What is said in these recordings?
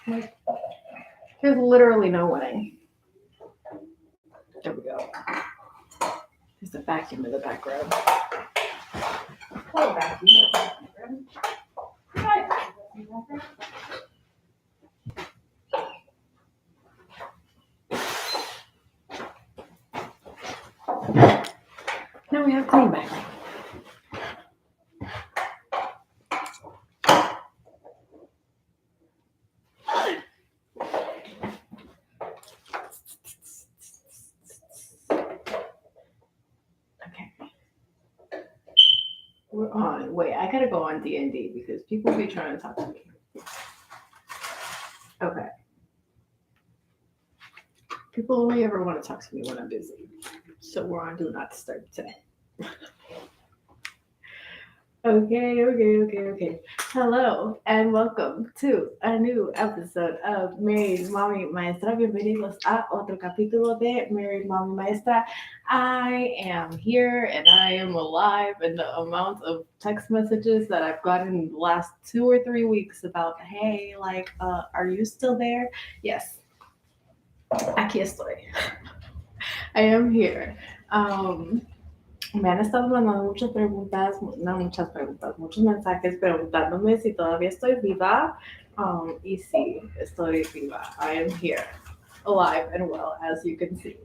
Like, there's literally no winning. There we go. There's a vacuum in the background. Poor vacuum. Now we have clean back. Okay. We're on. Wait, I gotta go on D&D because people be trying to talk to me. Okay. People only ever want to talk to me when I'm busy. So we're on Do Not Disturb today. Okay. Hello and welcome to a new episode of Married.Mommy.Maestra. Bienvenidos a otro capítulo de Married.Mommy.Maestra. I am here and I am alive, and the amount of text messages that I've gotten in the last 2 or 3 weeks about, hey, like, are you still there? Yes, aquí estoy. I am here. Me han estado mandando muchas preguntas, no muchas preguntas, muchos mensajes preguntándome si todavía estoy viva. Y sí, estoy viva. I am here, alive and well, as you can see.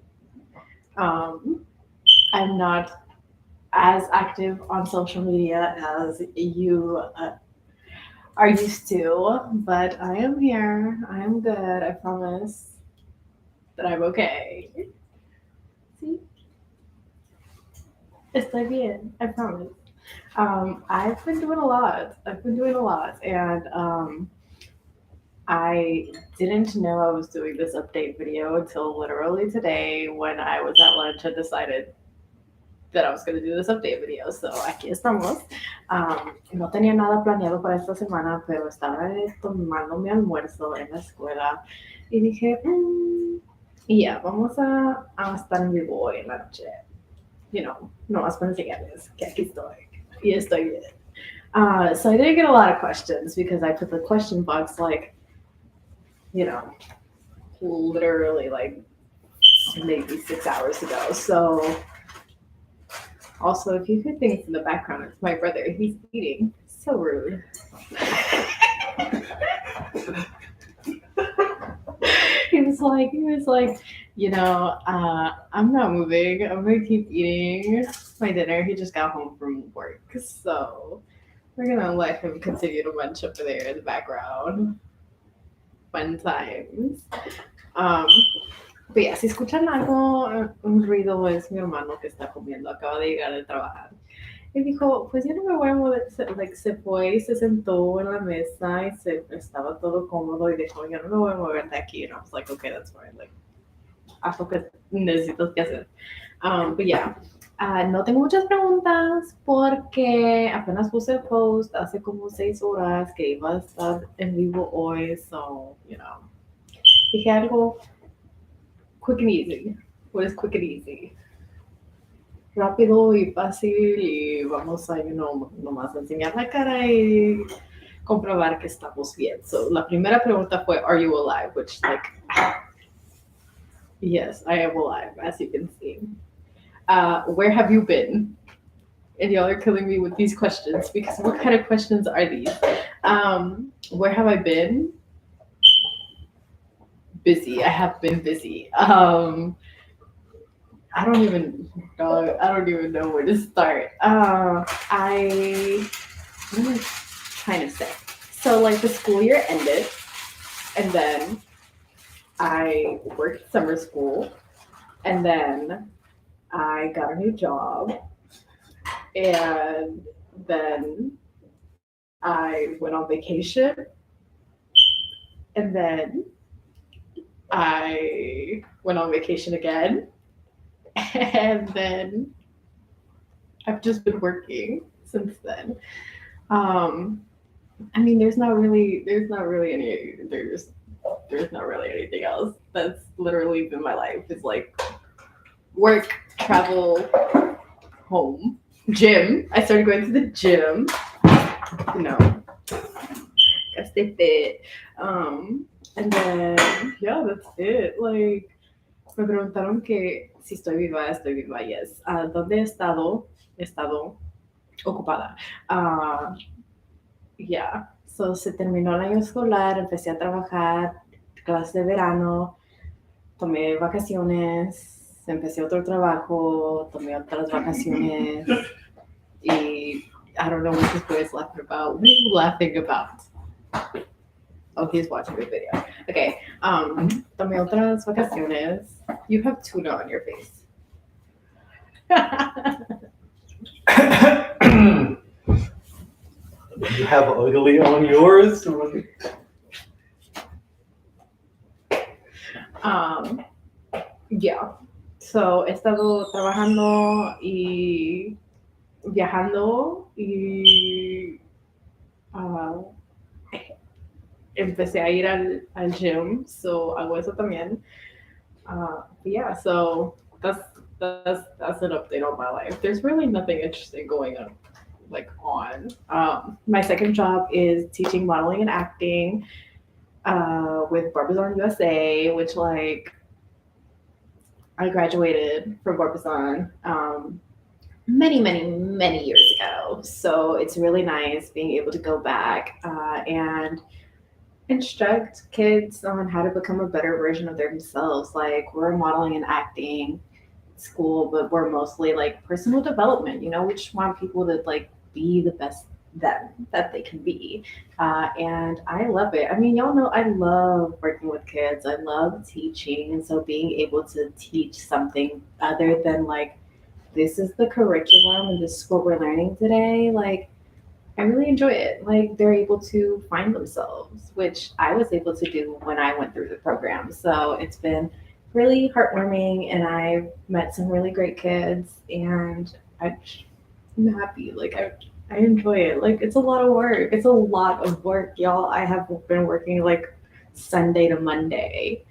Um, I'm not as active on social media as you are used to, but I am here. I am good. I promise that I'm okay. See? Estoy bien. I promise. I've been doing a lot. And I didn't know I was doing this update video until literally today when I was at lunch and decided that I was going to do this update video. So aquí estamos. No tenía nada planeado para esta semana, pero estaba tomando mi almuerzo en la escuela y dije, y ya, vamos a estar en vivo hoy en la noche. No más para enseñarles que aquí estoy. Y estoy bien. So I didn't get a lot of questions because I put the question box like, literally like maybe 6 hours ago. So also, if you hear things in the background, it's my brother. He's eating. So rude. he was like, I'm not moving. I'm gonna keep eating my dinner. He just got home from work, so we're gonna let him continue to munch over there in the background. Fun times. Um, but yeah, si escuchan algo, un ruido, es mi hermano que está comiendo. Acaba de llegar de trabajar. Y dijo, pues yo no me voy a mover. Se fue y se sentó en la mesa y estaba todo cómodo y dijo, yo no me voy a mover de aquí. And I was like, okay, that's fine. Like, haz lo que necesitas que hacer. But yeah. No tengo muchas preguntas porque apenas puse el post hace como 6 horas que iba a estar en vivo hoy. So, dije algo quick and easy. What is quick and easy? Rápido y fácil y vamos a, nomás enseñar la cara y comprobar que estamos bien. So, la primera pregunta fue, are you alive? Which, like, yes, I am alive, as you can see. Where have you been? And y'all are killing me with these questions because what kind of questions are these? Where have I been? Busy. I have been busy. I don't even know where to start. What am I trying to say? So like the school year ended, and then I worked summer school, and then I got a new job, and then I went on vacation, and then I went on vacation again, and then I've just been working since then. Um, I mean, there's not really anything else. That's literally been my life. It's like work, travel, home, gym. I started going to the gym. Gotta stay fit. And then, yeah, that's it. Like, me preguntaron que si estoy viva, yes. ¿Dónde he estado? He estado ocupada. Yeah. So, se terminó el año escolar, empecé a trabajar, clases de verano, tomé vacaciones, empecé otro trabajo, tomé otras vacaciones y I don't know what this boy is laughing about. What are you laughing about? Oh, he's watching the video. Okay. Tomé otras vacaciones. You have tuna on your face. You have ugly on yours? Yeah. So, he estado trabajando y viajando y empecé a ir al gym. So, hago eso también. Yeah, so that's an update on my life. There's really nothing interesting going on my second job is teaching modeling and acting with Barbizon USA, which like I graduated from Barbizon many years ago. So it's really nice being able to go back and instruct kids on how to become a better version of themselves. Like we're modeling and acting school, but we're mostly like personal development. You know, we just want people to like be the best that they can be. And I love it. I mean, y'all know I love working with kids. I love teaching. And so being able to teach something other than like, this is the curriculum and this is what we're learning today, like, I really enjoy it. Like, they're able to find themselves, which I was able to do when I went through the program. So it's been really heartwarming, and I've met some really great kids, and I'm happy. Like, I enjoy it. Like, it's a lot of work. It's a lot of work, y'all. I have been working like Sunday to Monday.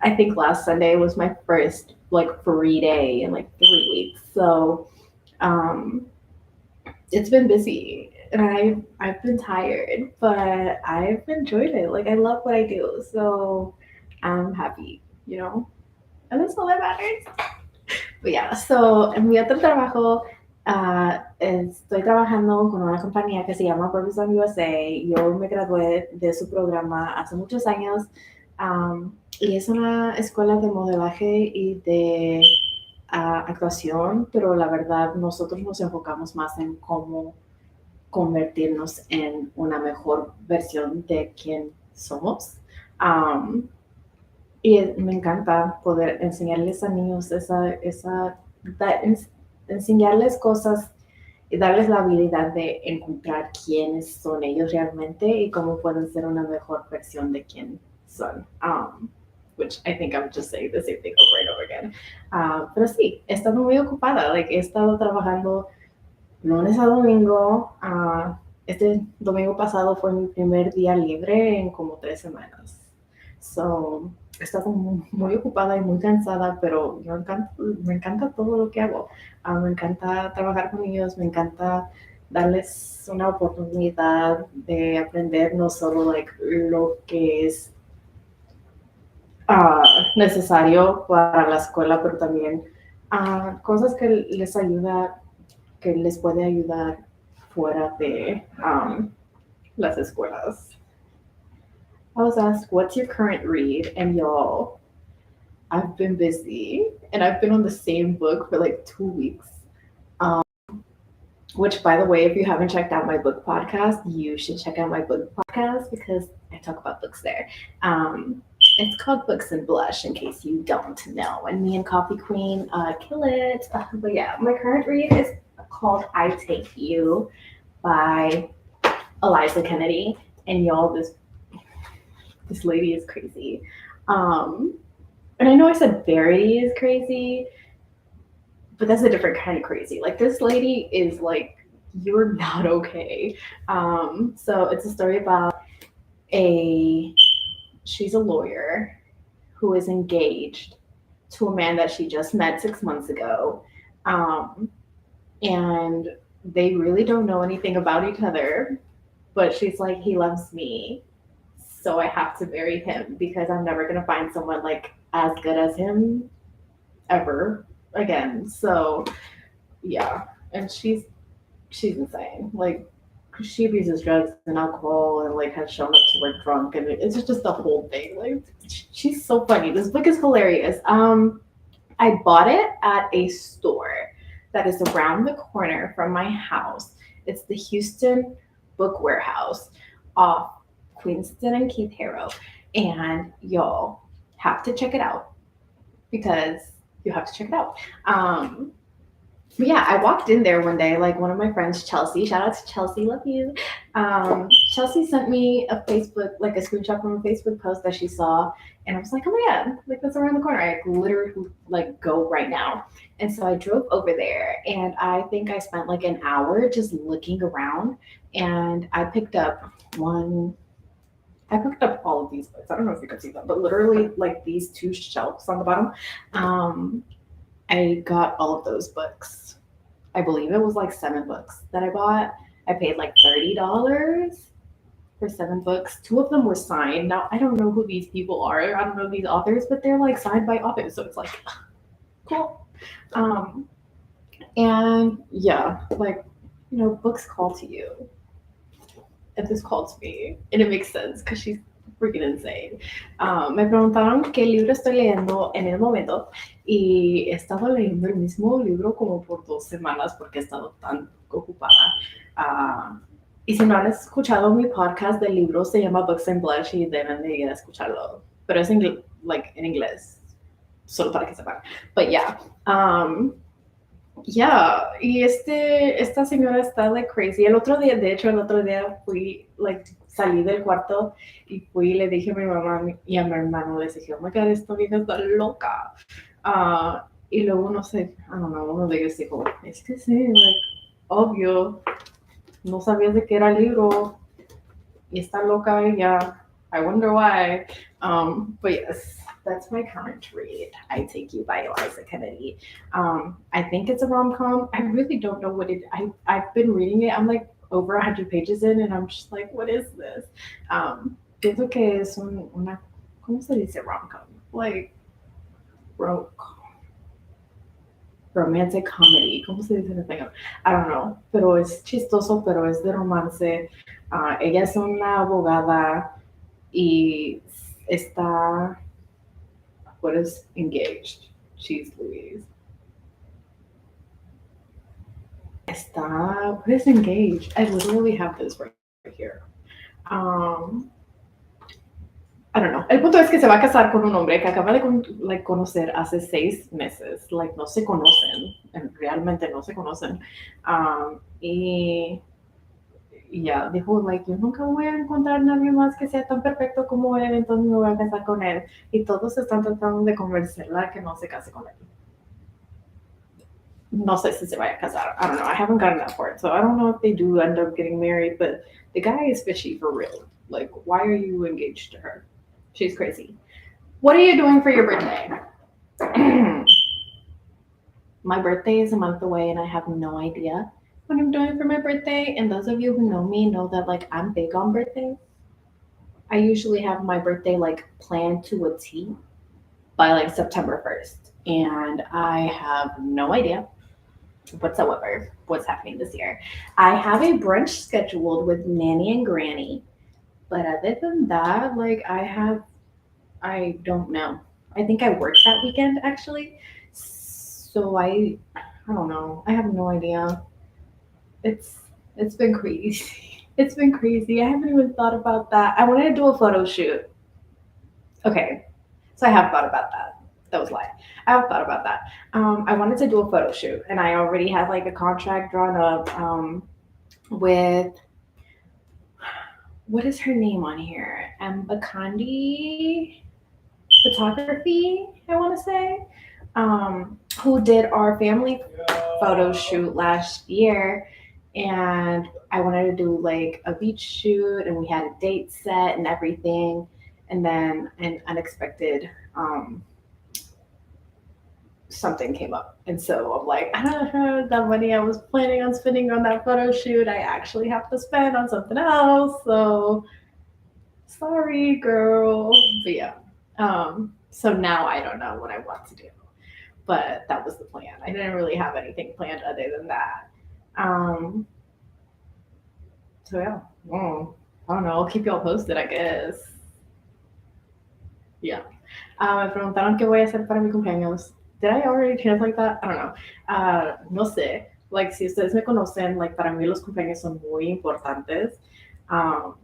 I think last Sunday was my first like free day in like 3 weeks. So, um, it's been busy and I've been tired, but I've enjoyed it. Like I love what I do, so I'm happy, you know, and that's all that matters. But yeah, so en mi otro trabajo estoy trabajando con una compañía que se llama Purpose on USA. Yo me gradué de su programa hace muchos años y es una escuela de modelaje y de actuación, pero la verdad nosotros nos enfocamos más en cómo convertirnos en una mejor versión de quien somos. Um, y me encanta poder enseñarles a niños enseñarles cosas y darles la habilidad de encontrar quiénes son ellos realmente y cómo pueden ser una mejor versión de quién son. Which I think I'm just saying the same thing over and over again. Pero sí, he estado muy ocupada. Like, he estado trabajando lunes a domingo. Este domingo pasado fue mi primer día libre en como 3 semanas. So, he estado muy ocupada y muy cansada, pero me encanta todo lo que hago. Me encanta trabajar con ellos, me encanta darles una oportunidad de aprender no solo like, lo que es necesario para la escuela, pero también cosas que les puede ayudar fuera de las escuelas. I was asked, what's your current read? And y'all, I've been busy and I've been on the same book for like 2 weeks. Which, by the way, if you haven't checked out my book podcast, you should check out my book podcast because I talk about books there. It's called Books and Blush, in case you don't know. And me and Coffee Queen kill it. But yeah, my current read is called I Take You by Eliza Kennedy. And y'all, this lady is crazy. And I know I said Verity is crazy, but that's a different kind of crazy. Like this lady is like, you're not okay. So it's a story about she's a lawyer who is engaged to a man that she just met 6 months ago. And they really don't know anything about each other, but she's like, he loves me. So I have to marry him because I'm never gonna find someone like as good as him ever again. So yeah, and she's insane. Like she abuses drugs and alcohol and like has shown up to work drunk and it's just the whole thing. Like she's so funny. This book is hilarious. I bought it at a store that is around the corner from my house. It's the Houston Book Warehouse off Queenston and Keith Harrow. And y'all have to check it out because you have to check it out. But yeah, I walked in there one day, like one of my friends, Chelsea, shout out to Chelsea, love you. Chelsea sent me a Facebook, like a screenshot from a Facebook post that she saw. And I was like, oh my God, like that's around the corner. I literally like go right now. And so I drove over there and I think I spent like an hour just looking around and I picked up all of these books. I don't know if you can see them, but literally like these two shelves on the bottom. I got all of those books. I believe it was like 7 books that I bought. I paid like $30 for 7 books. 2 of them were signed. Now I don't know who these people are. I don't know these authors, but they're like signed by authors. So it's like cool. And yeah, like books call to you. And this called to me. And it makes sense because she's freaking insane. Me preguntaron qué libro estoy leyendo en el momento y he estado leyendo el mismo libro como por 2 semanas porque he estado tan ocupada. Y si no han escuchado mi podcast del libro, se llama Books and Blush y deben de ir a escucharlo. Pero es en inglés, solo para que sepan. But yeah. Yeah, y esta señora está like crazy. El otro día fui, like, salí del cuarto y fui y le dije a mi mamá y a mi hermano, les dije, oh my God, esta vieja está loca. Y luego, no sé, I don't know, uno de ellos dijo, es que sí, like, obvio, no sabías de qué era el libro y está loca ella. I wonder why. But yes, that's my current read. I Take You by Eliza Kennedy. I think it's a rom-com. I really don't know what I've been reading it. I'm like over 100 pages in and I'm just like, what is this? Pienso que es una, ¿cómo se dice rom-com? Like, romantic comedy. ¿Cómo se dice en español? I don't know. Pero es chistoso, pero es de romance. Ella es una abogada y está, what is engaged? She's Louise. What is engaged? I literally have this right here. I don't know. El punto es que se va a casar con un hombre que acaba de conocer hace 6 meses. Like, no se conocen. Realmente no se conocen. Y ya dijo, like, yo nunca voy a encontrar a nadie más que sea tan perfecto como él, entonces me voy a casar con él. Y todos están tratando de convencerla que no se case con él. No sé si se vaya a casar. I don't know. I haven't gotten that far. So I don't know if they do end up getting married, but the guy is fishy for real. Like, why are you engaged to her? She's crazy. What are you doing for your birthday? My birthday is a month away and I have no idea what I'm doing for my birthday. And those of you who know me know that like I'm big on birthdays. I usually have my birthday like planned to a T by like September 1st. And I have no idea whatsoever what's happening this year. I have a brunch scheduled with Nanny and Granny. But other than that, like I don't know. I think I worked that weekend actually. So I don't know. I have no idea. It's been crazy. It's been crazy. I haven't even thought about that. I wanted to do a photo shoot. Okay. So I have thought about that. That was a lie. I have thought about that. I wanted to do a photo shoot and I already had like a contract drawn up with what is her name on here? Bakandi Photography, I want to say, who did our family photo shoot last year. And I wanted to do like a beach shoot and we had a date set and everything. And then an unexpected something came up. And so I'm like, I don't know, that money I was planning on spending on that photo shoot, I actually have to spend on something else. So Sorry, girl. But yeah. So now I don't know what I want to do. But that was the plan. I didn't really have anything planned other than that. Um, so yeah. I don't know. I'll keep y'all posted, I guess. Yeah. Me preguntaron qué voy a hacer para mi cumpleaños. Did I already translate that? I don't know. No sé. Like, si ustedes me conocen, like, para mí los cumpleaños son muy importantes. Um,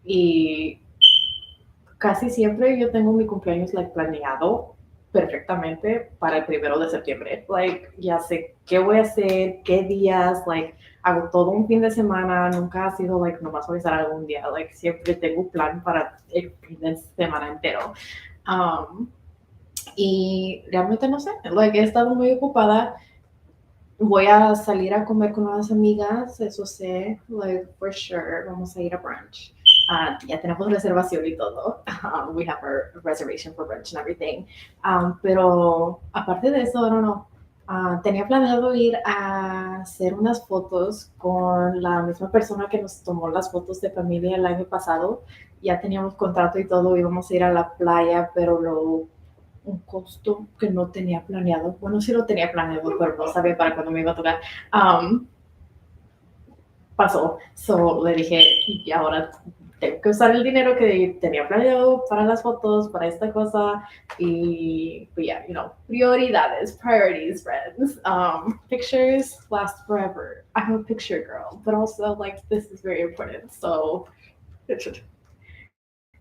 y casi siempre yo tengo mi cumpleaños, like, planeado perfectamente para el 1 de septiembre. Like, ya sé qué voy a hacer, qué días, like, hago todo un fin de semana. Nunca ha sido, like, nomás voy a estar algún día. Like, siempre tengo un plan para el fin de semana entero. Um, y realmente no sé, like, he estado muy ocupada. Voy a salir a comer con unas amigas, eso sé, like, for sure, vamos a ir a brunch. Ya tenemos reservación y todo. We have our reservation for brunch and everything. Pero aparte de eso, I don't know. Tenía planeado ir a hacer unas fotos con la misma persona que nos tomó las fotos de familia el año pasado. Ya teníamos contrato y todo, íbamos a ir a la playa, pero un costo que no tenía planeado. Bueno, sí lo tenía planeado, pero no sabía para cuándo me iba a tocar. Um, Pasó. So le dije, y ahora tengo que usar el dinero que tenía planeado para las fotos, para esta cosa. Y, but yeah, you know, prioridades, priorities, friends. Pictures last forever. I'm a picture girl, but also, like, this is very important. So it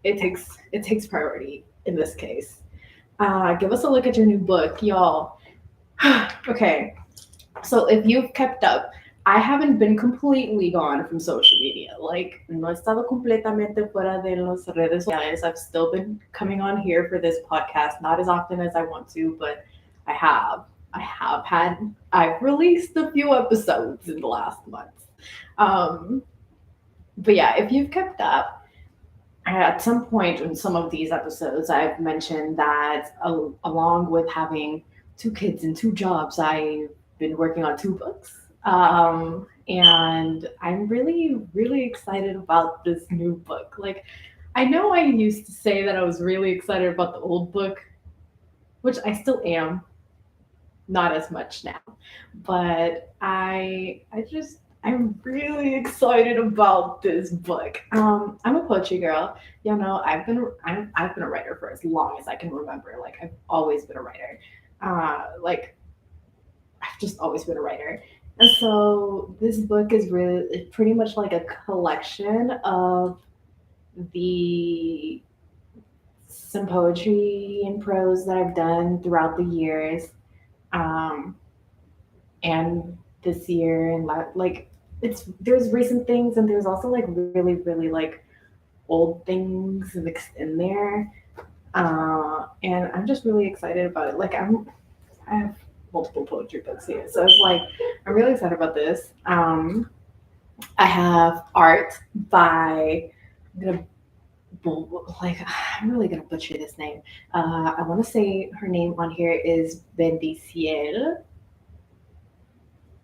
takes priority in this case. Give us a look at your new book, y'all. Okay, so if you've kept up, I haven't been completely gone from social media. Like, no he estado completamente fuera de las redes sociales. I've still been coming on here for this podcast, not as often as I want to, but I have. I've released a few episodes in the last month. Um, but yeah, if you've kept up, at some point in some of these episodes, I've mentioned that along with having 2 kids and 2 jobs, I've been working on 2 books. And I'm really, really excited about this new book. Like, I know I used to say that I was really excited about the old book, which I still am, not as much now. But I'm really excited about this book. I'm a poetry girl. You know, I've been a writer for as long as I can remember. Like, I've always been a writer. Like, I've just always been a writer. And so this book is really pretty much like a collection of the some poetry and prose that I've done throughout the years. Um, and this year and like there's recent things and there's also like really really like old things mixed in there. And I'm just really excited about it. Like, I have multiple poetry books here, so it's like I'm really excited about this. I have art by I'm gonna like I'm really gonna butcher this name. I want to say her name on here is Bendiciel,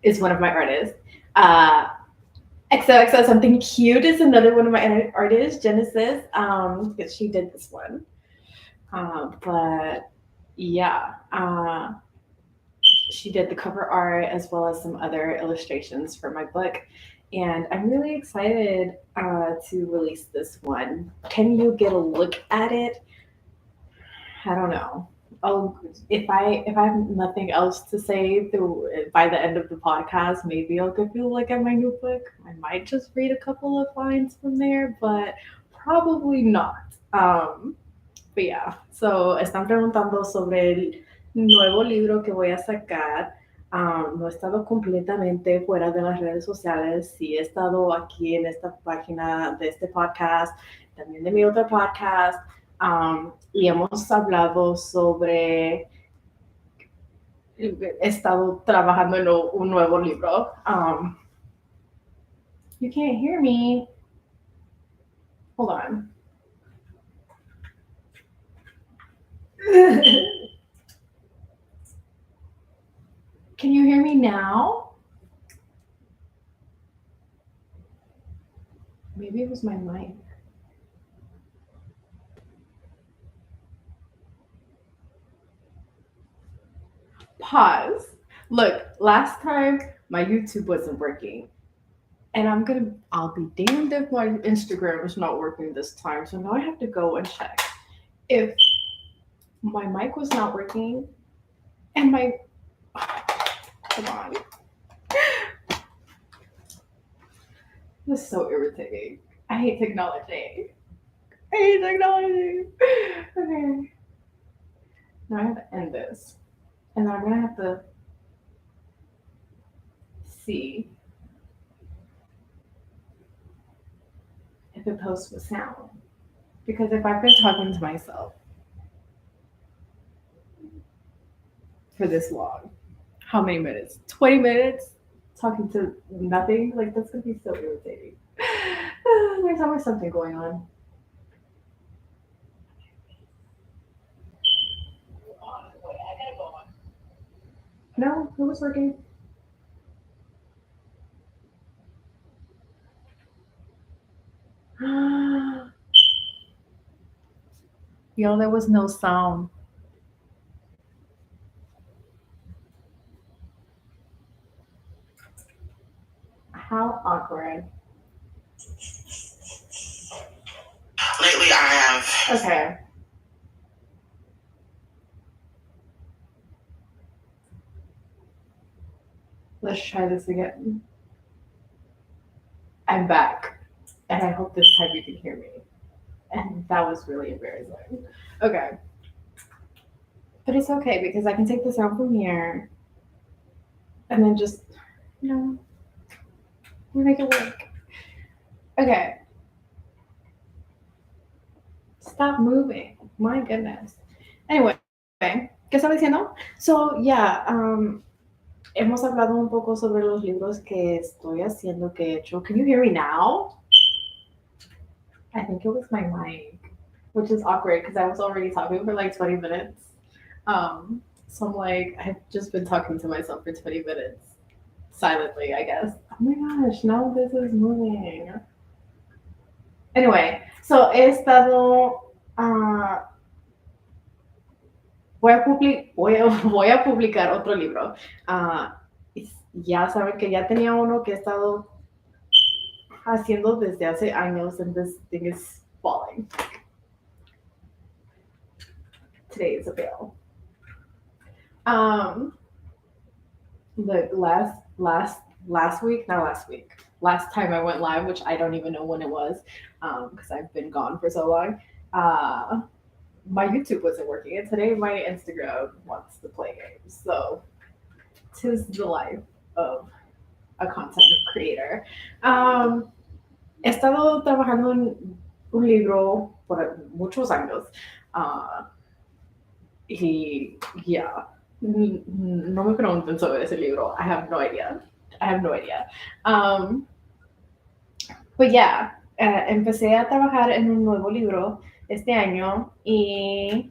is one of my artists. Uh, XOXO Something Cute is another one of my artists, Genesis. She did this one. But yeah, she did the cover art as well as some other illustrations for my book. And I'm really excited to release this one. Can you get a look at it? I don't know. Oh, if I have nothing else to say by the end of the podcast, maybe I'll give you a look at my new book. I might just read a couple of lines from there, but probably not. But yeah, so están preguntando sobre el nuevo libro que voy a sacar. No he estado completamente fuera de las redes sociales. Sí he estado aquí en esta página de este podcast, también de mi otro podcast. Y hemos hablado sobre, he estado trabajando en un nuevo libro. You can't hear me. Hold on. Can you hear me now? Maybe it was my mic. Pause. Look, last time my YouTube wasn't working. And I'll be damned if my Instagram is not working this time. So now I have to go and check if my mic was not working and my, come on. This is so irritating. I hate technology. I hate technology. Okay. Now I have to end this. And then I'm going to have to see if it posts with sound. Because if I've been talking to myself for this long, how many minutes? 20 minutes? Talking to nothing? Like, that's going to be so irritating. There's always something going on. No, it was working. Yo, there was no sound. How awkward. Lately, I have. Okay. Let's try this again. I'm back. And I hope this time you can hear me. And that was really embarrassing. Okay. But it's okay because I can take the sound from here and then just, we make it work. Okay. Stop moving. My goodness. Anyway, ¿qué estaba diciendo? So, yeah, hemos hablado un poco sobre los libros que estoy haciendo, que he hecho. Can you hear me now? I think it was my mic, which is awkward because I was already talking for like 20 minutes. So I'm like, I've just been talking to myself for 20 minutes. Silently, I guess. Oh my gosh, now this is moving. Anyway, so he estado... voy a publicar otro libro. Ya saben que ya tenía uno que he estado haciendo desde hace años, and this thing is falling. Today is a fail. The last time I went live, which I don't even know when it was, because I've been gone for so long. My YouTube wasn't working, and today my Instagram wants to play games. So, 'tis the life of a content creator. He estado trabajando en un libro por muchos años. Y yeah, no me pregunten sobre ese libro. I have no idea. But yeah, empecé a trabajar en un nuevo libro este año y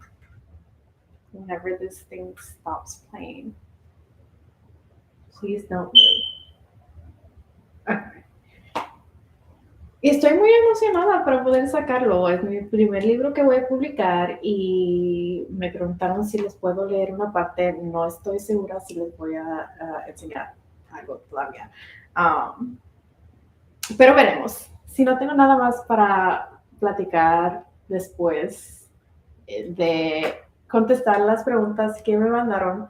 whenever this thing stops playing, please don't move. Okay. Y estoy muy emocionada para poder sacarlo. Es mi primer libro que voy a publicar y me preguntaron si les puedo leer una parte. No estoy segura si les voy a enseñar algo todavía. Pero veremos. Si no tengo nada más para platicar después de contestar las preguntas que me mandaron,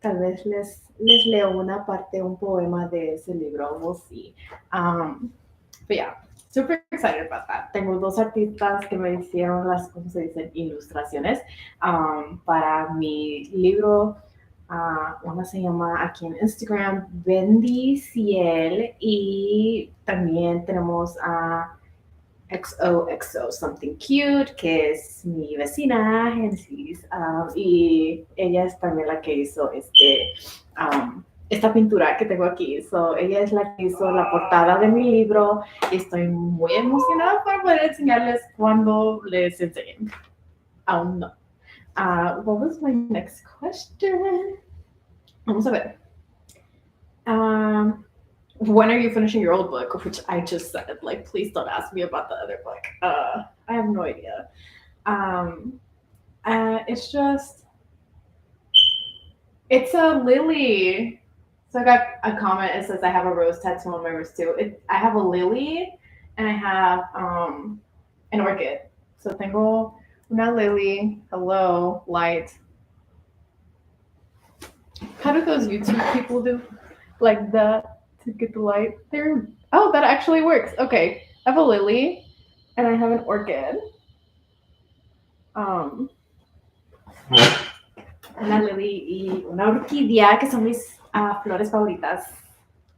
tal vez les leo una parte, un poema de ese libro. We'll see. But yeah, super excited about that. Tengo dos artistas que me hicieron las, ¿cómo se dicen? Ilustraciones para mi libro. Una se llama aquí en Instagram Bendy Ciel y también tenemos a XOXO Something Cute, que es mi vecina, Genesis, y ella es también la que hizo esta pintura que tengo aquí. So, ella es la que hizo la portada de mi libro y estoy muy emocionada para poder enseñarles cuando les enseñen. Aún no. What was my next question? Vamos a ver. When are you finishing your old book? Which I just said, like, please don't ask me about the other book. I have no idea. It's just, It's a lily. So I got a comment. It says I have a rose tattoo on my wrist too. I have a lily, and I have an orchid. So tengo una lily. Hello, light. How do those YouTube people do? Like that to get the light? That actually works. Okay, I have a lily, and I have an orchid. Um, una lily y una orquídea, que son mis flores favoritas.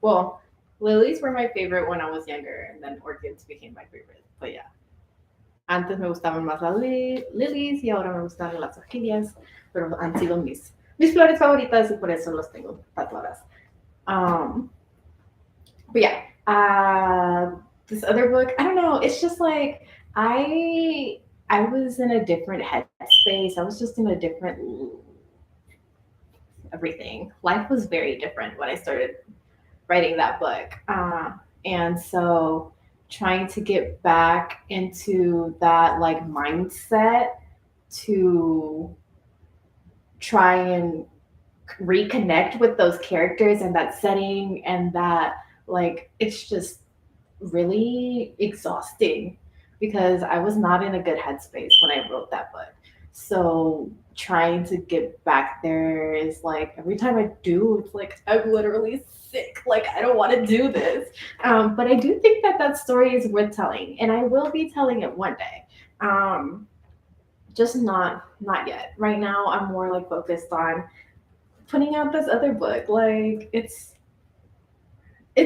Well, lilies were my favorite when I was younger, and then orchids became my favorite. But yeah, antes me gustaban más las lilies y ahora me gustan las orquídeas, pero han sido mis flores favoritas y por eso los tengo tatuadas. Um, but yeah, this other book, I don't know. It's just like I was in a different headspace. I was just in a different everything. Life was very different when I started writing that book. And so trying to get back into that like mindset to try and reconnect with those characters and that setting and that like it's just really exhausting because I was not in a good headspace when I wrote that book. So trying to get back there is like every time I do, it's like I'm literally sick. Like I don't want to do this. But I do think that that story is worth telling, and I will be telling it one day. Just not yet. Right now, I'm more like focused on putting out this other book. Like it's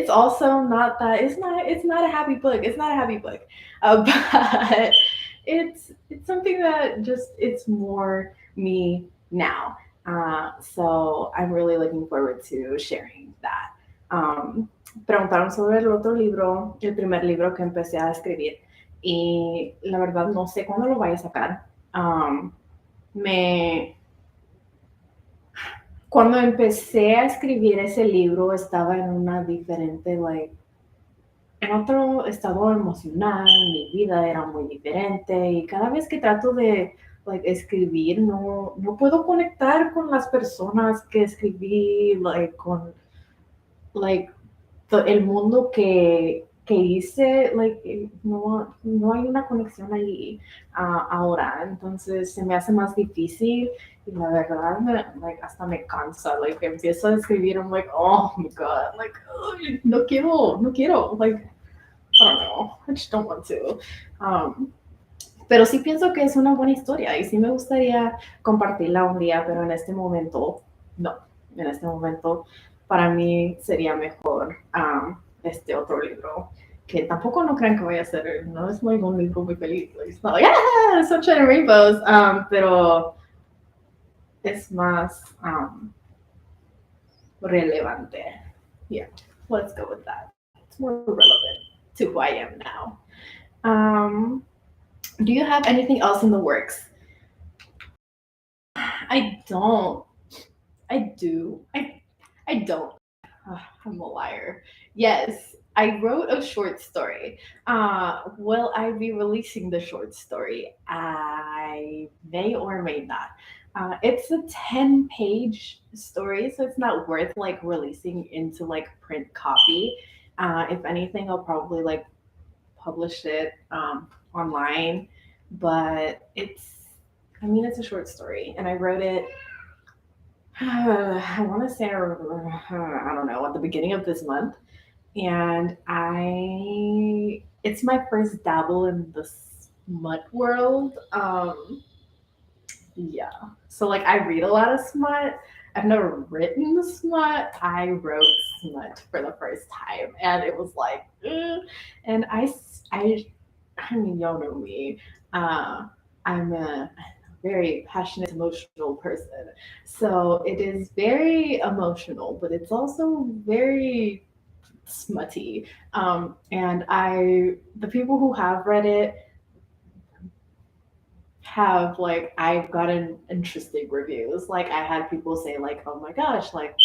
also not that it's not a happy book. It's not a happy book, but it's something that just it's more me now. So I'm really looking forward to sharing that. Preguntaron sobre el otro libro, el primer libro que empecé a escribir y la verdad no sé cuándo lo vaya a sacar. Me Cuando empecé a escribir ese libro estaba en una diferente, like, en otro estado emocional, mi vida era muy diferente y cada vez que trato de like, escribir no puedo conectar con las personas que escribí, like, con like, el mundo que hice, like, no hay una conexión ahí ahora, entonces se me hace más difícil y la verdad like, hasta me cansa, like, empiezo a escribir, I'm like, oh my god, like, oh, no quiero, like, I don't know, I just don't want to. Pero sí pienso que es una buena historia y sí me gustaría compartirla un día, pero en este momento, no. En este momento, para mí sería mejor este otro libro, que tampoco no crean que voy a hacer, no es muy un libro muy feliz. It's not like, Sunshine and Rainbows, pero es más relevante. Yeah, let's go with that. It's more relevant to who I am now. Um, do you have anything else in the works? I don't. I do. I don't. I'm a liar. Yes, I wrote a short story. Will I be releasing the short story? I may or may not. It's a 10-page story, so it's not worth like releasing into like print copy. If anything, I'll probably like publish it online. But I mean, it's a short story, and I wrote it I want to say, I don't know, at the beginning of this month. And it's my first dabble in the smut world. Yeah. So, like, I read a lot of smut. I've never written smut. I wrote smut for the first time. And it was like, and I mean, y'all know me. I'm a very passionate, emotional person. So it is very emotional, but it's also very smutty. And the people who have read it have like, I've gotten interesting reviews. Like I had people say like, oh my gosh, like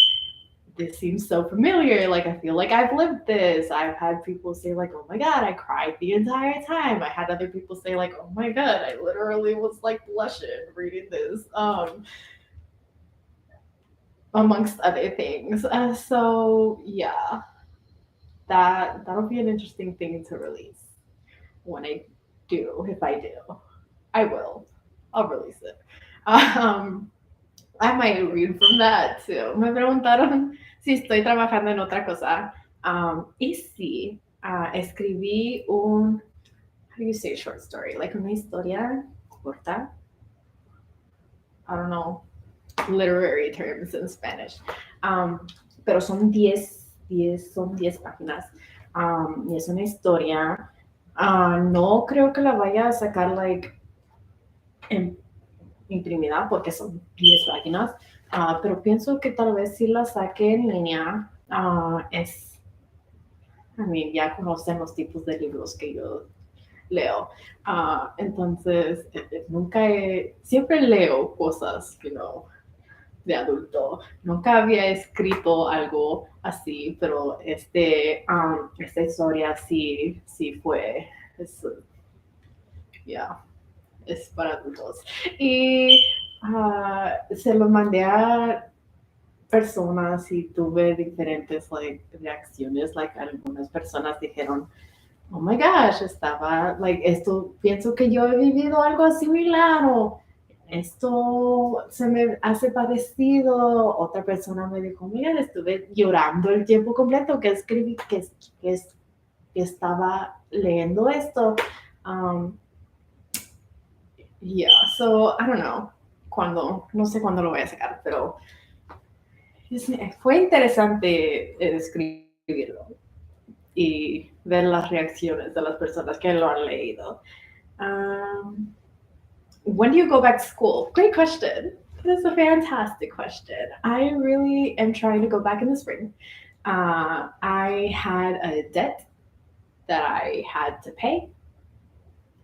this seems so familiar. Like I feel like I've lived this. I've had people say like, "Oh my god, I cried the entire time." I had other people say like, "Oh my god, I literally was like blushing reading this." amongst other things. So yeah, that'll be an interesting thing to release when I do. If I do, I will. I'll release it. Um, I might read from that too. Me preguntaron si estoy trabajando en otra cosa. Y sí, escribí un, how do you say short story? Like una historia corta. I don't know literary terms in Spanish. Pero son 10 páginas. Y es una historia. No creo que la vaya a sacar like en imprimida porque son 10 páginas, pero pienso que tal vez si la saque en línea, I mean, ya conocen los tipos de libros que yo leo. Entonces, siempre leo cosas, de adulto. Nunca había escrito algo así, pero esta historia sí fue, ya, es para adultos. Y se lo mandé a personas y tuve diferentes reacciones. Algunas personas dijeron, oh my gosh, esto, pienso que yo he vivido algo similar o esto se me hace parecido. Otra persona me dijo, mira, estuve llorando el tiempo completo que escribí, que estaba leyendo esto. Um, yeah, so I don't know no sé cuándo lo voy a sacar, pero fue interesante escribirlo y ver las reacciones de las personas que lo han leído. Um, when do you go back to school? Great question. That's a fantastic question. I really am trying to go back in the spring. I had a debt that I had to pay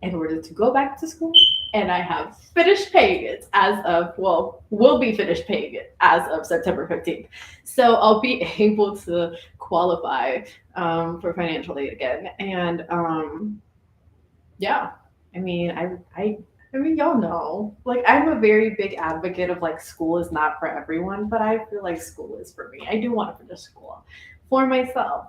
in order to go back to school, and I have finished paying it will be finished paying it as of September 15th. So I'll be able to qualify for financial aid again. And yeah, I mean, I mean, y'all know, like, I'm a very big advocate of like school is not for everyone, but I feel like school is for me. I do want to finish school for myself.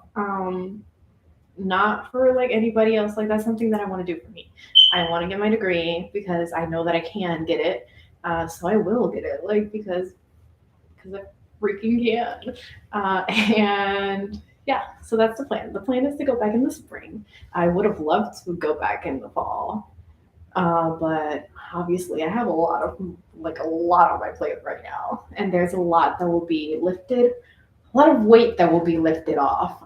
Not for like anybody else. Like that's something that I want to do for me. I want to get my degree because I know that I can get it. So I will get it, like because I freaking can. And yeah, so that's the plan. The plan is to go back in the spring. I would have loved to go back in the fall, but obviously I have a lot on my plate right now, and there's a lot that will be lifted, a lot of weight that will be lifted off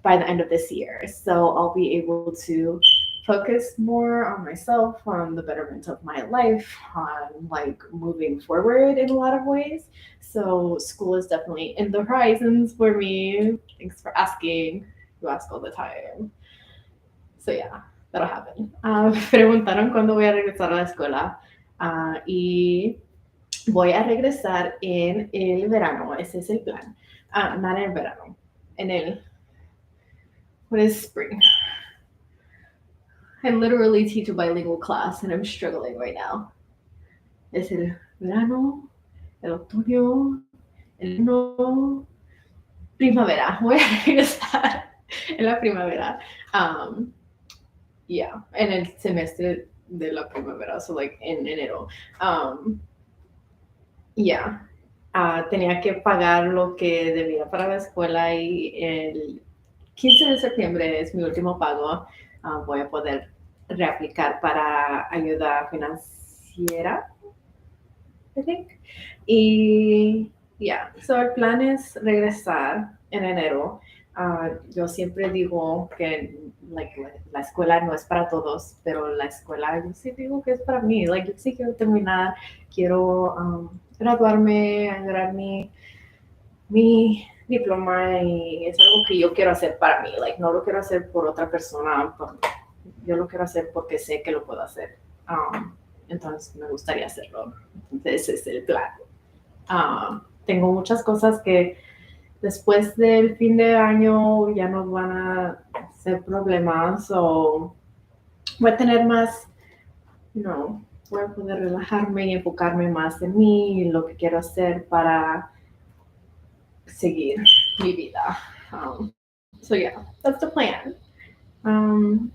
by the end of this year. So I'll be able to focus more on myself, on the betterment of my life, on like moving forward in a lot of ways. So school is definitely in the horizons for me. Thanks for asking. You ask all the time. So yeah, that'll happen. Preguntaron cuándo voy a regresar a la escuela. Y voy a regresar en el verano, ese es el plan. Not en el verano, en el, what is spring? I literally teach a bilingual class and I'm struggling right now. Es el verano, el otoño, el invierno, primavera. Voy a regresar en la primavera. Yeah, en el semestre de la primavera, so like en enero. Yeah. Tenía que pagar lo que debía para la escuela y el 15 de septiembre es mi último pago. Voy a poder reaplicar para ayuda financiera, I think. Y yeah, so el plan es regresar en enero. Yo siempre digo que la escuela no es para todos, pero la escuela yo sí digo que es para mí. Like, yo sí quiero terminar, quiero graduarme, agarrar mi diploma y es algo que yo quiero hacer para mí. Like, no lo quiero hacer por otra persona, yo lo quiero hacer porque sé que lo puedo hacer. Entonces me gustaría hacerlo. Entonces ese es el plan. Tengo muchas cosas que después del fin de año ya no van a ser problemas o voy a tener más, voy a poder relajarme y enfocarme más en mí y lo que quiero hacer para seguir mi vida. So yeah, that's the plan. Um,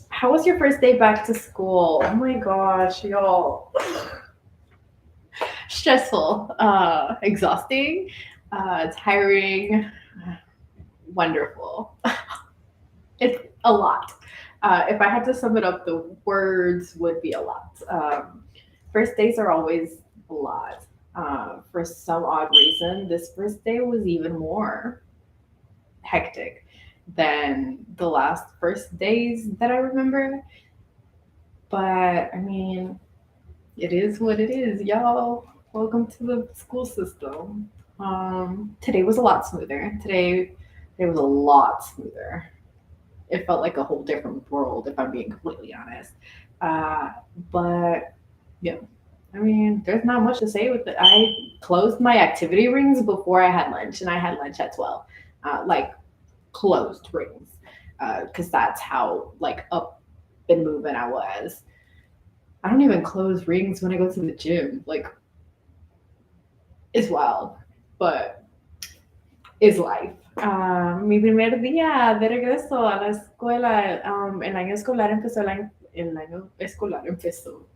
how was your first day back to school? Oh my gosh, y'all. Stressful, exhausting, tiring, wonderful. It's a lot. If I had to sum it up, the words would be a lot. First days are always a lot. For some odd reason, this first day was even more hectic than the last first days that I remember. But I mean, it is what it is, y'all. Welcome to the school system. Today was a lot smoother. Today was a lot smoother. It felt like a whole different world, if I'm being completely honest. Uh, but yeah, I mean, there's not much to say with it. I closed my activity rings before I had lunch, and I had lunch at 12. Like closed rings, because that's how like up and moving I was. I don't even close rings when I go to the gym. Like it's wild, but it's life. Mi primer día de regreso a la escuela, el año escolar empezó el año escolar empezó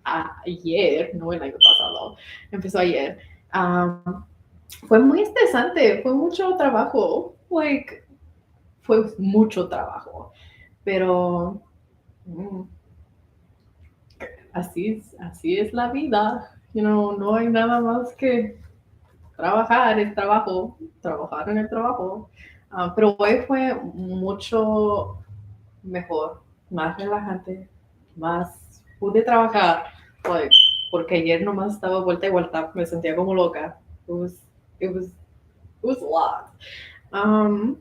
ayer, no el año pasado, empezó ayer. Um, fue muy estresante, fue mucho trabajo, like, fue mucho trabajo, pero mm, así es la vida, no hay nada más que trabajar, es trabajo, trabajar en el trabajo. Pero hoy fue mucho mejor, más relajante, más pude trabajar, like, porque ayer nomás estaba vuelta y vuelta, me sentía como loca. It was, it was, it was a lot. Um,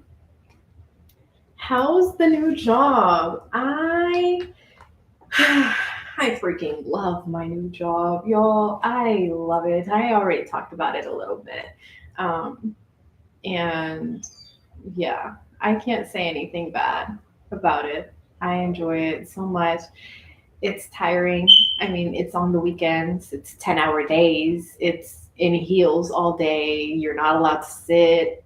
how's the new job? I freaking love my new job, y'all. I love it. I already talked about it a little bit. Um, and yeah, I can't say anything bad about it. I enjoy it so much. It's tiring. I mean, it's on the weekends, it's 10-hour days, it's in heels all day. You're not allowed to sit.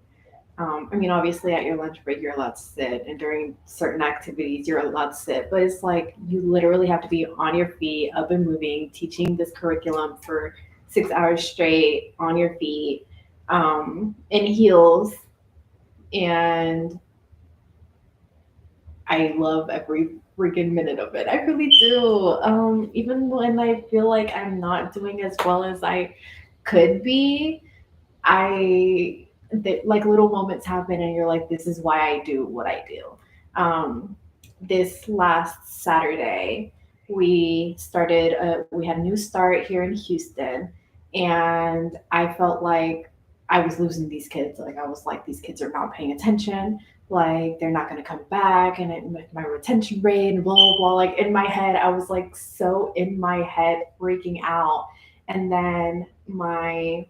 I mean, obviously, at your lunch break, you're allowed to sit, and during certain activities, you're allowed to sit. But it's like you literally have to be on your feet, up and moving, teaching this curriculum for 6 hours straight on your feet, in heels. And I love every freaking minute of it. I really do. Even when I feel like I'm not doing as well as I could be, like little moments happen and you're like, this is why I do what I do. This last Saturday, we had a new start here in Houston, and I felt like I was losing these kids. Like I was like, these kids are not paying attention. Like they're not going to come back, and my retention rate and blah blah blah. Like in my head, I was like so in my head freaking out. And then my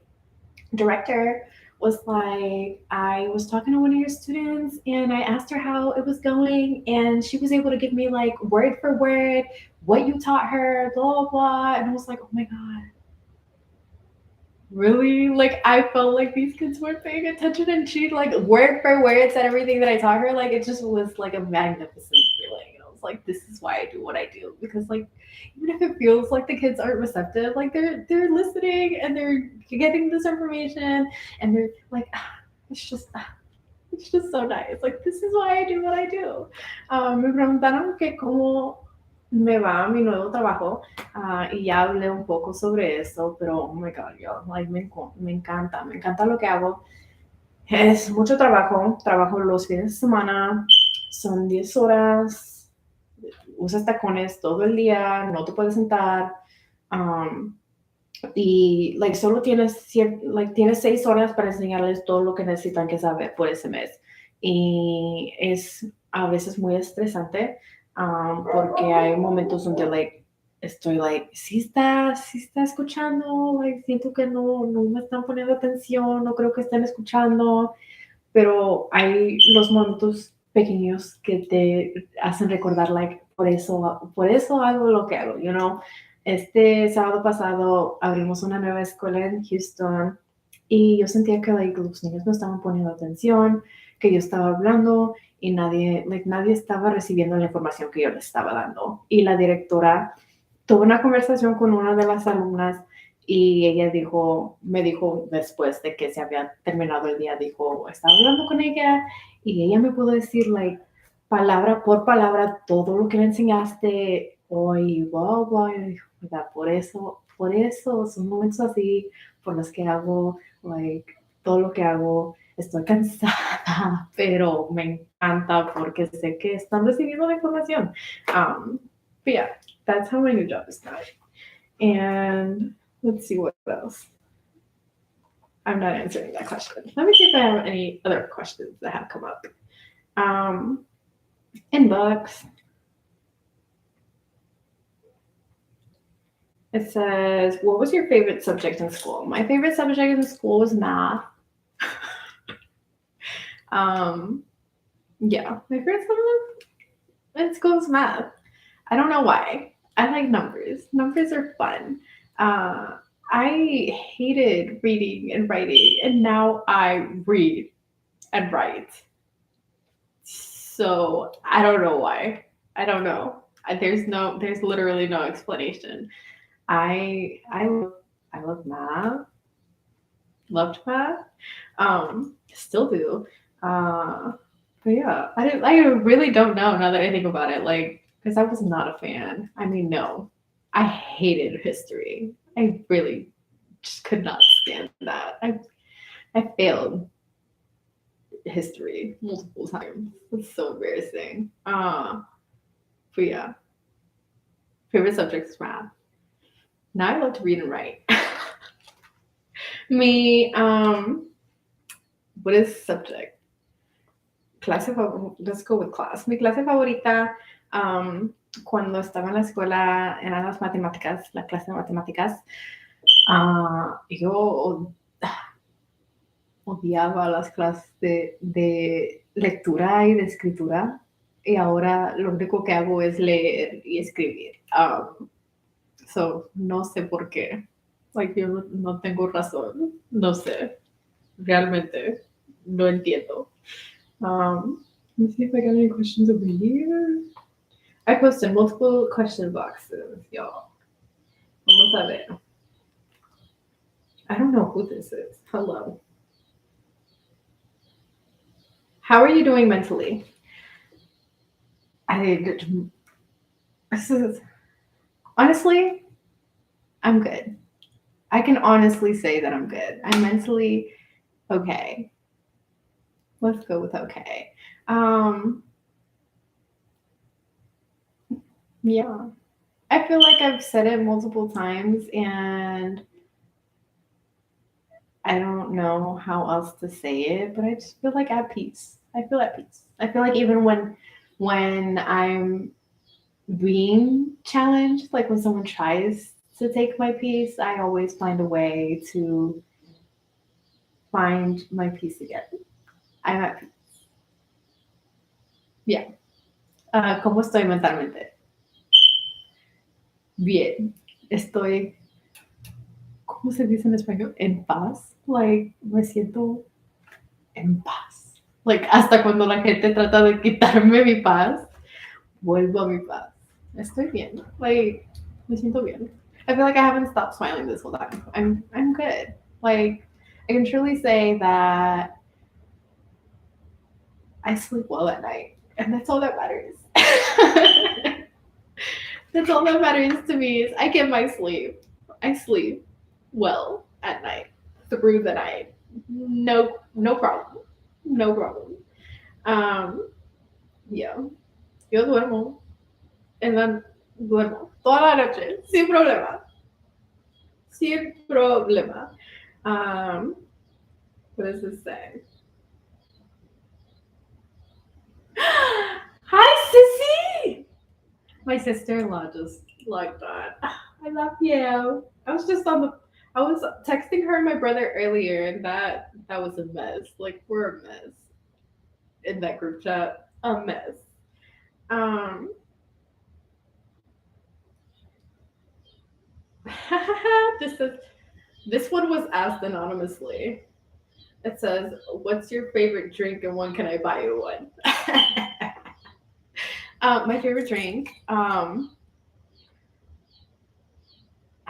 director was like, I was talking to one of your students and I asked her how it was going, and she was able to give me like word for word what you taught her, blah blah blah. And I was like, oh my god, really? Like I felt like these kids weren't paying attention, and she like word for word said everything that I taught her. Like it just was like a magnificent feeling. And I was like, this is why I do what I do. Because like even if it feels like the kids aren't receptive, like they're listening and they're getting this information, and they're like, it's just it's just so nice. Like this is why I do what I do. Me preguntaron que cómo me va mi nuevo trabajo, y ya hablé un poco sobre eso, pero oh my god, yo, like, me encanta lo que hago. Es mucho trabajo, trabajo los fines de semana, son 10 horas, usas tacones todo el día, no te puedes sentar, um, y like solo tienes 6 horas para enseñarles todo lo que necesitan que saber por ese mes. Y es a veces muy estresante, porque hay momentos donde like estoy like, sí está escuchando, like siento que no me están poniendo atención, no creo que estén escuchando, pero hay los momentos pequeños que te hacen recordar, like, por eso hago lo que hago, Este sábado pasado abrimos una nueva escuela en Houston, y yo sentía que like, los niños no estaban poniendo atención, que yo estaba hablando y nadie estaba recibiendo la información que yo les estaba dando. Y la directora tuvo una conversación con una de las alumnas y ella me dijo después de que se había terminado el día, estaba hablando con ella y ella me pudo decir, like, palabra por palabra todo lo que le enseñaste hoy, wow, wow, y dijo, "Mira, por eso, son momentos así por los que hago, like, todo lo que hago, estoy cansada, pero me encanta porque sé que están recibiendo la información." But yeah, that's how my new job is starting. And let's see what else. I'm not answering that question. Let me see if I have any other questions that have come up. In books, it says, what was your favorite subject in school? My favorite subject in school was math. Yeah, my favorite subject in school was math. I don't know why. I like numbers. Numbers are fun. I hated reading and writing, and now I read and write. So I don't know why. I don't know. There's literally no explanation. I love math. Loved math. Still do. But yeah, I really don't know now that I think about it. Like, because I was not a fan. I mean, no, I hated history. I really just could not stand that. I failed history multiple times. It's so embarrassing. But yeah, favorite subject is math. Now I love to read and write. Me, what is subject? Let's go with class. Mi clase favorita cuando estaba en la escuela eran las matemáticas, la clase de matemáticas. Yo odiaba las clases de lectura y de escritura y ahora lo único que hago es leer y escribir. So, no sé por qué. Like, yo no tengo razón. No sé. Realmente no entiendo. Let's see if I got any questions over here. I posted multiple question boxes, y'all. Vamos a ver. I don't know who this is. Hello. How are you doing mentally? Honestly, I'm good. I can honestly say that I'm good. I'm mentally okay. Let's go with okay. Yeah. I feel like I've said it multiple times and I don't know how else to say it, but I just feel like at peace. I feel at peace. I feel like even when I'm being challenged, like when someone tries to take my peace, I always find a way to find my peace again. I'm at peace. Yeah. ¿Cómo estoy mentalmente? Bien. Estoy, ¿cómo se dice en español? En paz. Like, me siento en paz. Like, hasta cuando la gente trata de quitarme mi paz, vuelvo a mi paz. Estoy bien. Like, me siento bien. I feel like I haven't stopped smiling this whole time. I'm good. Like, I can truly say that I sleep well at night, and that's all that matters. That's all that matters to me is I get my sleep. I sleep well at night, through the night. No problem. No problem. Yeah. Yo duermo. And then duermo toda la noche, sin problema. Sin problema. What does this say? Hi, Sissy! My sister-in-law just like that. I love you. I was texting her and my brother earlier, and that was a mess. Like, we're a mess in that group chat. A mess. This is This one was asked anonymously. It says, "What's your favorite drink and when can I buy you one?" My favorite drink. I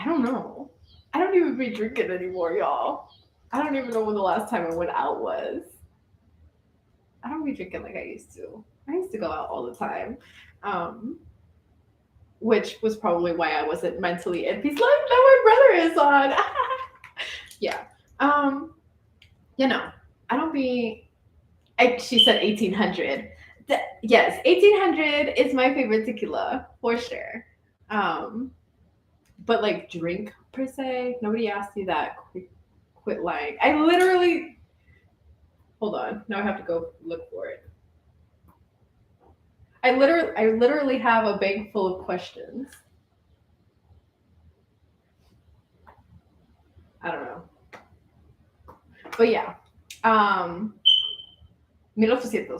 don't know. I don't even be drinking anymore, y'all. I don't even know when the last time I went out was. I don't be drinking like I used to. I used to go out all the time, um, which was probably why I wasn't mentally in peace. Look, that my brother is on. Yeah. Um, you know, I don't be. She said 1800. Yes, 1800 is my favorite tequila for sure. Um, but like drink per se, nobody asked you that. Quit lying. I literally. Hold on. Now I have to go look for it. I literally have a bank full of questions. I don't know. But yeah. Um 1800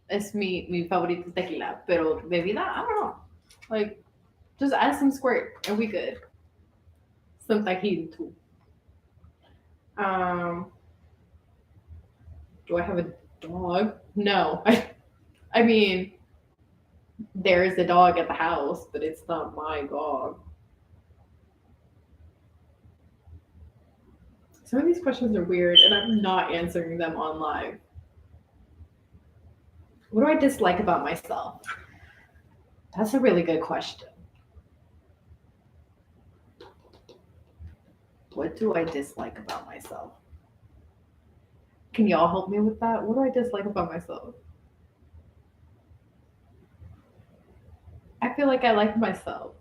es mi favorito tequila. Pero bebida, I don't know. Like, just add some squirt and we good. Some tajin too. Um, do I have a dog? No. I mean, there is a dog at the house, but it's not my dog. Some of these questions are weird, and I'm not answering them on live. What do I dislike about myself? That's a really good question. What do I dislike about myself? Can y'all help me with that? What do I dislike about myself? I feel like I like myself.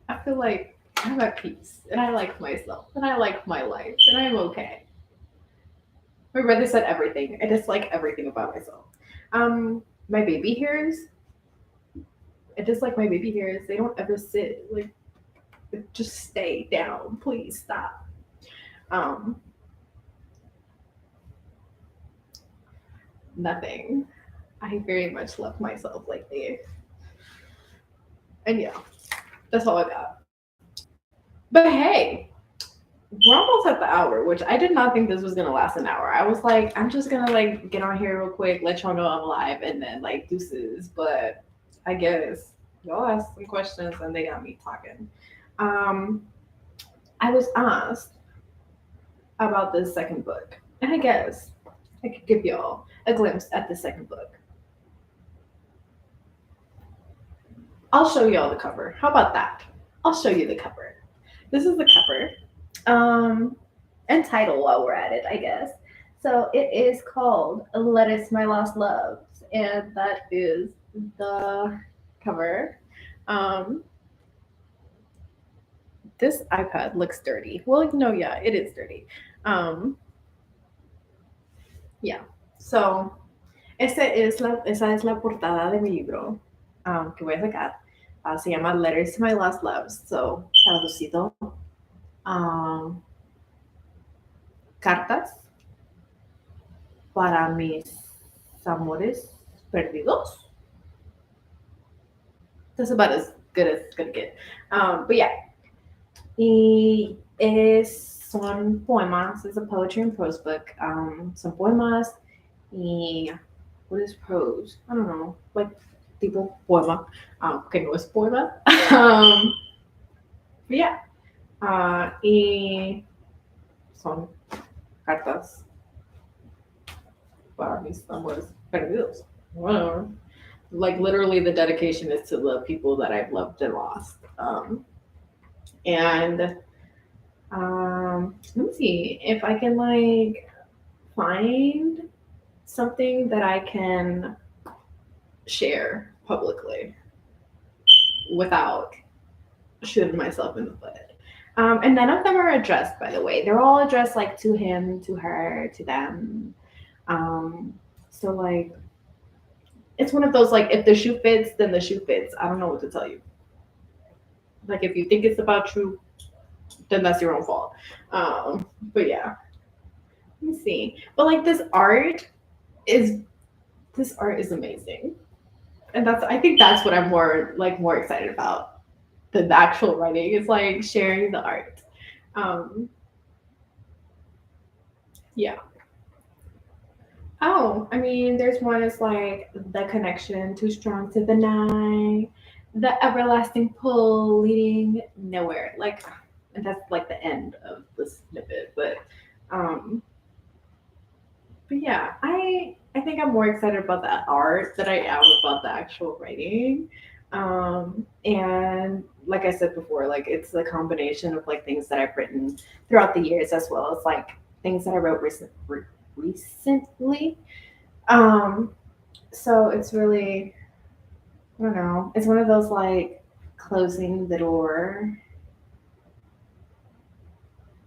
I feel like I'm at peace and I like myself and I like my life and I'm okay. My brother said everything. I dislike everything about myself. My baby hairs. I dislike my baby hairs. They don't ever sit. Like, just stay down. Please stop. Um, Nothing. I very much love myself lately. And yeah, that's all I got. But hey, we're almost at the hour, which I did not think this was gonna last an hour. I was like, I'm just gonna like get on here real quick, let y'all know I'm live, and then like deuces. But I guess y'all asked some questions and they got me talking. Um, I was asked about the second book, and I guess I could give y'all a glimpse at the second book. I'll show y'all the cover. How about that? I'll show you the cover. This is the cover. And title while we're at it, I guess. So it is called Let Us My Lost Loves, and that is the cover. Um, this iPad looks dirty. Well, no, yeah, it is dirty. Um, yeah. So esa es la portada de mi libro que voy a sacar. Se llama Letters to My Lost Loves. So, traducido, um, cartas para mis amores perdidos. That's about as good as it's gonna get. But yeah, son poemas. It's a poetry and prose book. Son poemas y what is prose? I don't know, like tipo poema. Que no es poema. But yeah, y son cartas para mis amores perdidos. Whatever. Like literally, the dedication is to the people that I've loved and lost. And let me see if I can like find something that I can share publicly without shooting myself in the foot. And none of them are addressed, by the way. They're all addressed like to him, to her, to them. So like it's one of those like if the shoe fits, then the shoe fits. I don't know what to tell you. Like if you think it's about you, then that's your own fault. But yeah, let me see. But like is this art is amazing, and that's I think that's what I'm more excited about than the actual writing. It's like sharing the art. Um, yeah. Oh, I mean, there's one is like the connection too strong to the night, the everlasting pull leading nowhere. Like, and that's like the end of the snippet. Um, but yeah, I think I'm more excited about the art than I am about the actual writing. And like I said before, like it's a combination of like things that I've written throughout the years as well as like things that I wrote recently. Um, so it's really, I don't know, it's one of those like closing the door.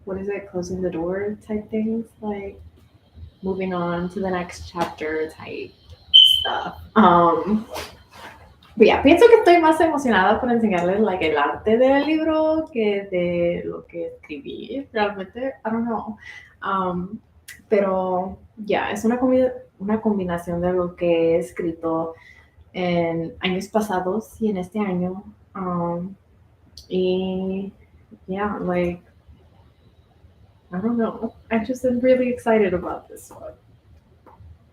What is it? Closing the door type things, like moving on to the next chapter type stuff. But yeah, pienso que estoy más emocionada por enseñarles like el arte del libro que de lo que escribí realmente. I don't know. Pero ya, es una combinación de lo que he escrito en años pasados y en este año. Y yeah, like, I don't know. I just am really excited about this one.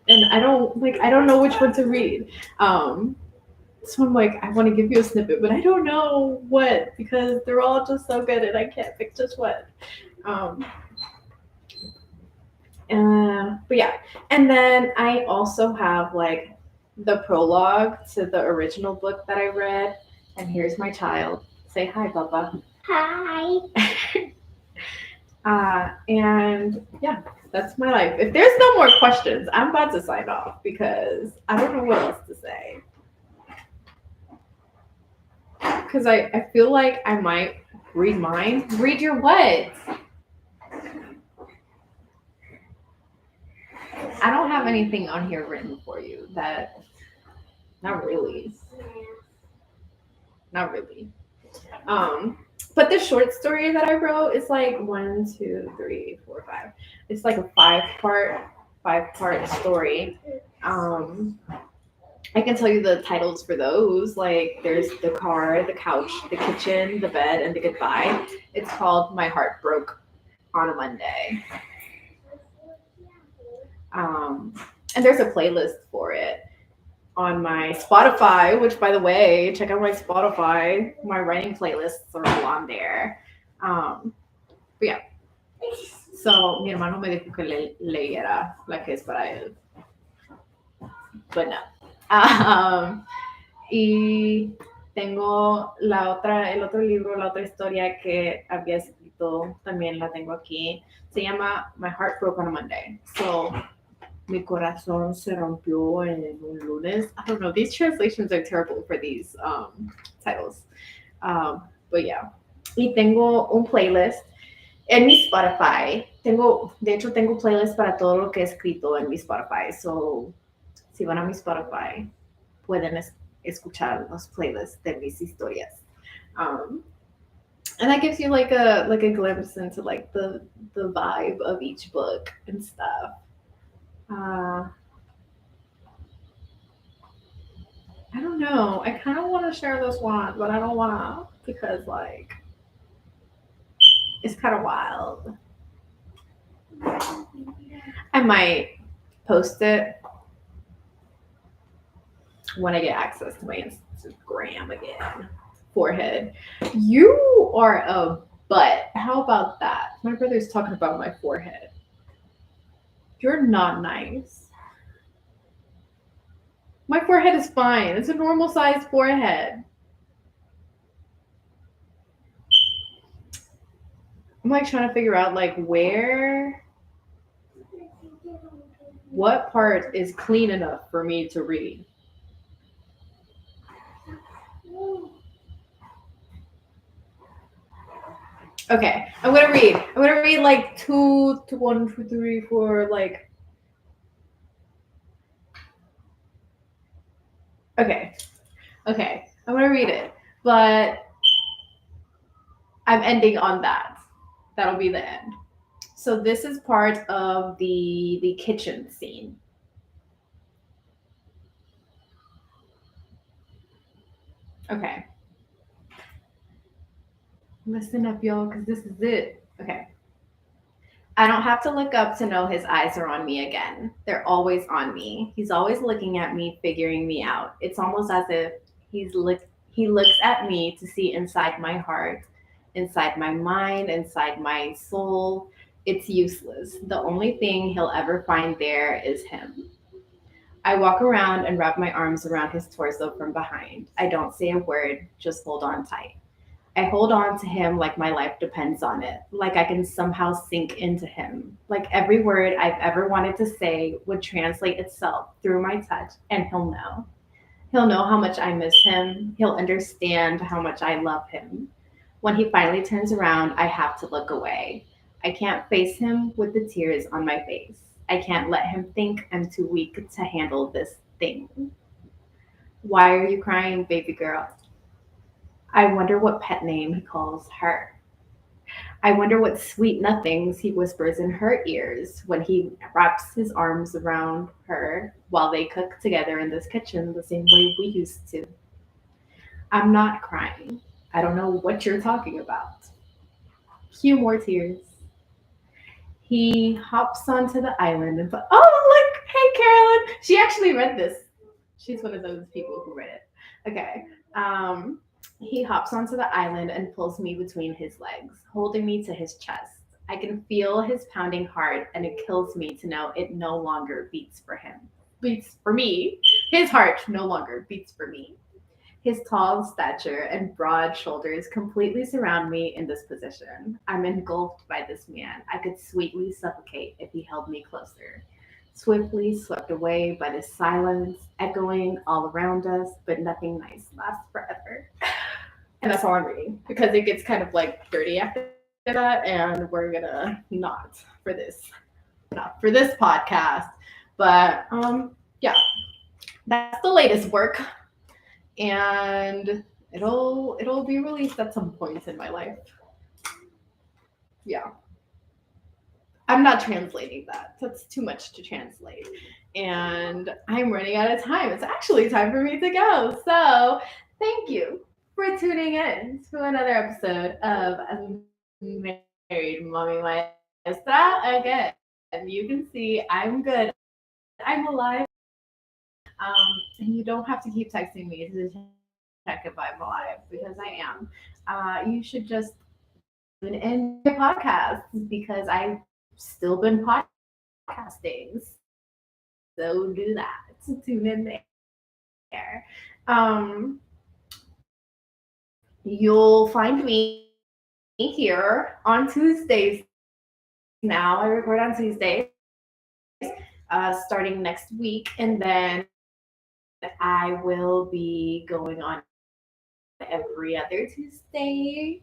And I don't know which one to read. So I'm like, I want to give you a snippet, but I don't know what because they're all just so good and I can't pick just what. Um, but yeah, and then I also have like the prologue to the original book that I read. And here's my child. Say hi, Papa. Hi. And yeah, that's my life. If there's no more questions, I'm about to sign off because I don't know what else to say. Because I feel like I might read mine. Read your what? I don't have anything on here written for you that, not really. Not really. But the short story that I wrote is like 1, 2, 3, 4, 5. It's like a five part story. I can tell you the titles for those. Like there's the car, the couch, the kitchen, the bed, and the goodbye. It's called My Heart Broke on a Monday. Um, and there's a playlist for it on my Spotify, which by the way, check out my Spotify. My writing playlists are all on there. But yeah. So mi hermano me dijo que leyera la que es para él. But no. Y tengo el otro libro, la otra historia que había escrito, también la tengo aquí. Se llama My Heart Broke on a Monday. So, mi corazón se rompió en un lunes. I don't know. These translations are terrible for these titles. But yeah. Y tengo un playlist en mi Spotify. De hecho, tengo playlist para todo lo que he escrito en mi Spotify. So, si van a mi Spotify, pueden escuchar los playlists de mis historias. And that gives you like a glimpse into like the vibe of each book and stuff. I don't know. I kind of want to share this one, but I don't want to because like it's kind of wild. I might post it when I get access to my Instagram again. Forehead. You are a butt. How about that? My brother's talking about my forehead. You're not nice. My forehead is fine. It's a normal sized forehead. I'm like trying to figure out like what part is clean enough for me to read. Okay, I'm gonna read. I'm gonna read like 2 to 1, 2, 3, 4, like. Okay, I'm gonna read it, but I'm ending on that. That'll be the end. So this is part of the kitchen scene. Okay. Listen up, y'all, because this is it. Okay. I don't have to look up to know his eyes are on me again. They're always on me. He's always looking at me, figuring me out. It's almost as if he looks at me to see inside my heart, inside my mind, inside my soul. It's useless. The only thing he'll ever find there is him. I walk around and wrap my arms around his torso from behind. I don't say a word, just hold on tight. I hold on to him like my life depends on it, like I can somehow sink into him, like every word I've ever wanted to say would translate itself through my touch, and he'll know. He'll know how much I miss him. He'll understand how much I love him. When he finally turns around, I have to look away. I can't face him with the tears on my face. I can't let him think I'm too weak to handle this thing. Why are you crying, baby girl? I wonder what pet name he calls her. I wonder what sweet nothings he whispers in her ears when he wraps his arms around her while they cook together in this kitchen the same way we used to. I'm not crying. I don't know what you're talking about. Cue more tears. He hops onto the island and oh look, hey Carolyn. She actually read this. She's one of those people who read it. Okay. He hops onto the island and pulls me between his legs, holding me to his chest. I can feel his pounding heart, and it kills me to know it no longer beats for him. Beats for me. His heart no longer beats for me. His tall stature and broad shoulders completely surround me in this position. I'm engulfed by this man. I could sweetly suffocate if he held me closer. Swiftly swept away by the silence echoing all around us, but nothing nice lasts forever. And that's all I'm reading because it gets kind of like dirty after that, and we're gonna not for this podcast. But yeah, that's the latest work, and it'll be released at some point in my life. Yeah, I'm not translating that. That's too much to translate, and I'm running out of time. It's actually time for me to go. So thank you for tuning in to another episode of Married.Mommy.Maestra. Again, you can see I'm good. I'm alive. And you don't have to keep texting me to check if I'm alive because I am. You should just tune in to podcasts because I've still been podcasting. So do that. Tune in there. Um, you'll find me here on Tuesdays now. I record on Tuesdays starting next week. And then I will be going on every other Tuesday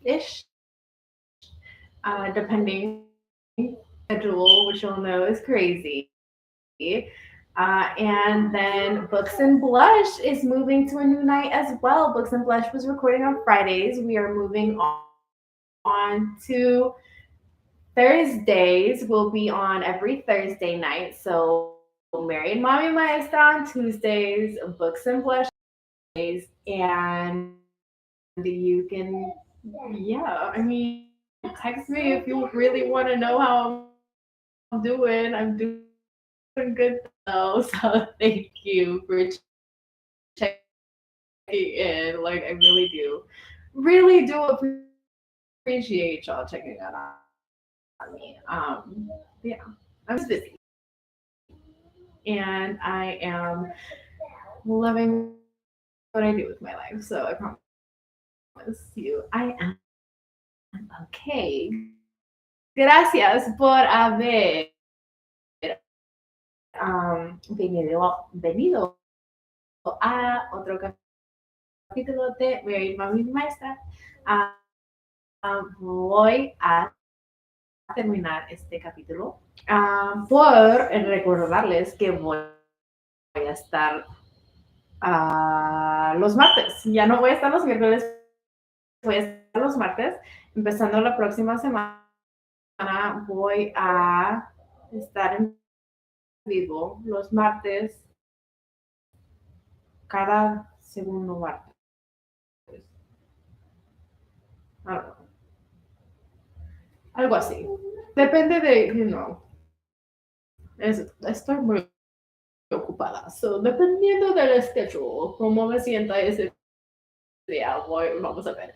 ish, depending schedule, which you'll know is crazy. And then Books and Blush is moving to a new night as well. Books and Blush was recording on Fridays. We are moving on to Thursdays. We'll be on every Thursday night. So Married Mommy Maestra on Tuesdays, Books and Blush days, and you can, yeah, I mean, text me if you really want to know how I'm doing. I'm doing good though. So thank you for checking in. Like I really do appreciate y'all checking out on me. Yeah, I'm just busy, and I am loving what I do with my life. So I promise you, I am okay. Gracias por haber venido a otro capítulo de Married Mommy Maestra. Voy a terminar este capítulo por recordarles que voy a estar los martes. Ya no voy a estar los miércoles, voy a estar los martes. Empezando la próxima semana, voy a estar en vivo los martes, cada segundo martes. I don't know. algo así. Depende de, estoy muy ocupada. So, dependiendo del schedule, cómo me sienta ese día, vamos a ver.